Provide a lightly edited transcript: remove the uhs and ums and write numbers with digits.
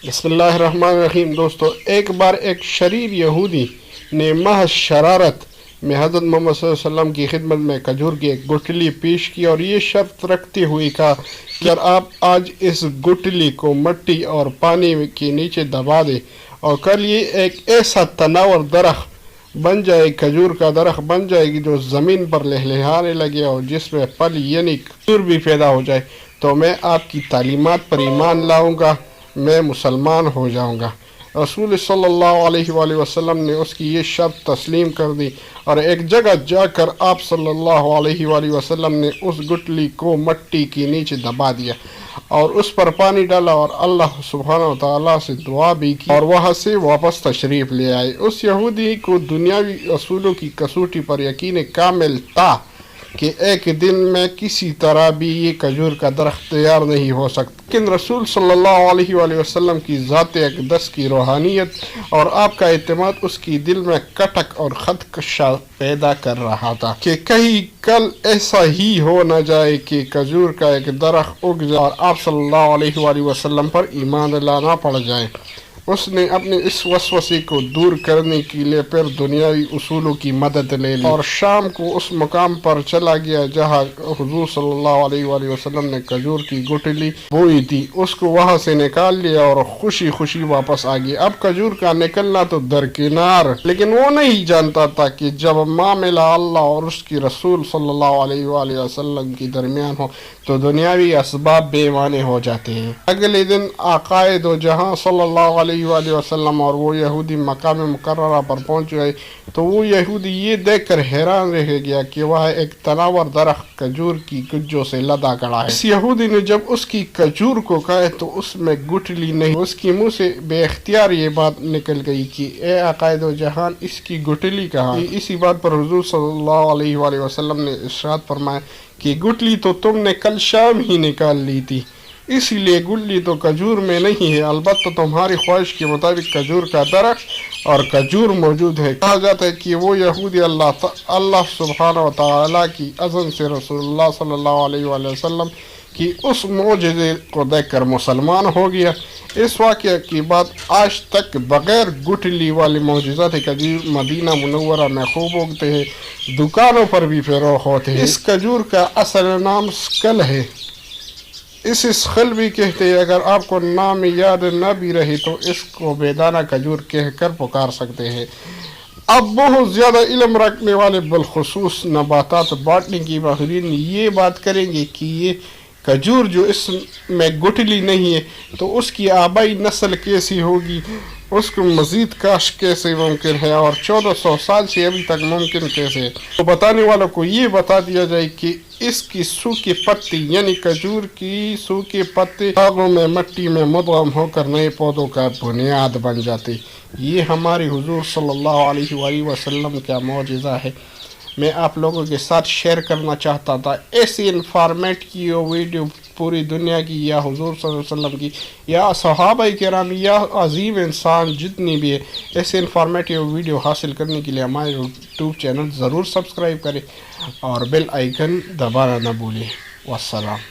بسم اللہ الرحمن الرحیم۔ دوستو، ایک بار ایک شریف یہودی نے محض شرارت میں حضرت محمد صلی اللہ علیہ وسلم کی خدمت میں کھجور کی ایک گٹھلی پیش کی اور یہ شرط رکھتے ہوئے کہا کہ اگر آپ آج اس گٹھلی کو مٹی اور پانی کے نیچے دبا دیں اور کل یہ ایک ایسا تناور درخت بن جائے، کھجور کا درخت بن جائے گی جو زمین پر لہلہانے لگے اور جس میں پھل یعنی کھجور بھی پیدا ہو جائے، تو میں آپ کی تعلیمات پر ایمان لاؤں گا، میں مسلمان ہو جاؤں گا۔ رسول صلی اللہ علیہ وآلہ وسلم نے اس کی یہ شرط تسلیم کر دی اور ایک جگہ جا کر آپ صلی اللہ علیہ وآلہ وسلم نے اس گٹھلی کو مٹی کے نیچے دبا دیا اور اس پر پانی ڈالا اور اللہ سبحانہ و تعالیٰ سے دعا بھی کی اور وہاں سے واپس تشریف لے آئے۔ اس یہودی کو دنیاوی اصولوں کی کسوٹی پر یقین کامل تھا کہ ایک دن میں کسی طرح بھی یہ کھجور کا درخت تیار نہیں ہو سکتا، لیکن رسول صلی اللہ علیہ وآلہ وسلم کی ذات اقدس کی روحانیت اور آپ کا اعتماد اس کی دل میں کٹک اور خدشہ پیدا کر رہا تھا کہ کہیں کل ایسا ہی ہو نہ جائے کہ کھجور کا ایک درخت اگ جائے اور آپ صلی اللہ علیہ وآلہ وسلم پر ایمان لانا پڑ جائے۔ اس نے اپنے اس وسوسے کو دور کرنے کے لیے پھر دنیاوی اصولوں کی مدد لے لی اور شام کو اس مقام پر چلا گیا جہاں حضور صلی اللہ علیہ وآلہ وسلم نے کھجور کی گٹھلی بوئی تھی، اس کو وہاں سے نکال لیا اور خوشی خوشی واپس آ گیا۔ اب کھجور کا نکلنا تو درکنار، لیکن وہ نہیں جانتا تھا کہ جب معاملہ اللہ اور اس کی رسول صلی اللہ علیہ وآلہ وسلم کے درمیان ہو تو دنیاوی اسباب بے معنی ہو جاتے ہیں۔ اگلے دن آقائے دو جہاں صلی اللہ علیہ وآلہ وسلم اور وہ یہودی مقام مقررہ پر پہنچ گئے تو وہ یہودی یہ دیکھ کر حیران رہ گیا کہ وہ ایک تناور درخت کھجور کی گجوں سے لدا کھڑا ہے۔ اس یہودی نے جب اس کی کھجور کو کہا تو اس میں گٹھلی نہیں، اس کے منہ سے بے اختیار یہ بات نکل گئی کہ اے آقائے دو جہان، اس کی گٹھلی کہاں؟ اسی بات پر حضور صلی اللہ علیہ وآلہ وسلم نے ارشاد فرمایا کہ گٹھلی تو تم نے کل شام ہی نکال لی تھی، اسی لیے گٹھلی تو کھجور میں نہیں ہے، البتہ تمہاری خواہش کے مطابق کھجور کا درخت اور کھجور موجود ہے۔ کہا جاتا ہے کہ وہ یہودی اللہ سبحانہ و تعالیٰ کی اذن سے رسول اللہ صلی اللہ علیہ وآلہ وسلم کی اس معجزے کو دیکھ کر مسلمان ہو گیا۔ اس واقعہ کے بعد آج تک بغیر گٹھلی والے معجزات کھجور مدینہ منورہ میں خوب اگتے ہیں، دکانوں پر بھی فروخت ہوتے ہیں۔ اس کھجور کا اصل نام سکل ہے، اسے سخل بھی کہتے ہیں۔ اگر آپ کو نام یاد نہ بھی رہے تو اس کو بیدانہ کھجور کہہ کر پکار سکتے ہیں۔ اب بہت زیادہ علم رکھنے والے بالخصوص نباتات باٹنی کی ماہرین یہ بات کریں گے کہ یہ کھجور جو اس میں گٹھلی نہیں ہے تو اس کی آبائی نسل کیسی ہوگی، اس کو مزید کاشت کیسے ممکن ہے اور 1400 سال سے ابھی تک ممکن کیسے ہے؟ تو بتانے والوں کو یہ بتا دیا جائے کہ اس کی سوکھی پتی یعنی کھجور کی سوکھی پتے باغوں میں مٹی میں مدغم ہو کر نئے پودوں کا بنیاد بن جاتی۔ یہ ہمارے حضور صلی اللہ علیہ وآلہ وسلم کا معجزہ ہے، میں آپ لوگوں کے ساتھ شیئر کرنا چاہتا تھا۔ ایسی انفارمیٹ کی ویڈیو پوری دنیا کی یا حضور صلی اللہ علیہ وسلم کی یا صحابہ کرام یا عظیم انسان جتنی بھی ہے، ایسے انفارمیٹیو ویڈیو حاصل کرنے کے لیے ہمارے یوٹیوب چینل ضرور سبسکرائب کریں اور بیل آئیکن دبانا نہ بھولیں۔ والسلام۔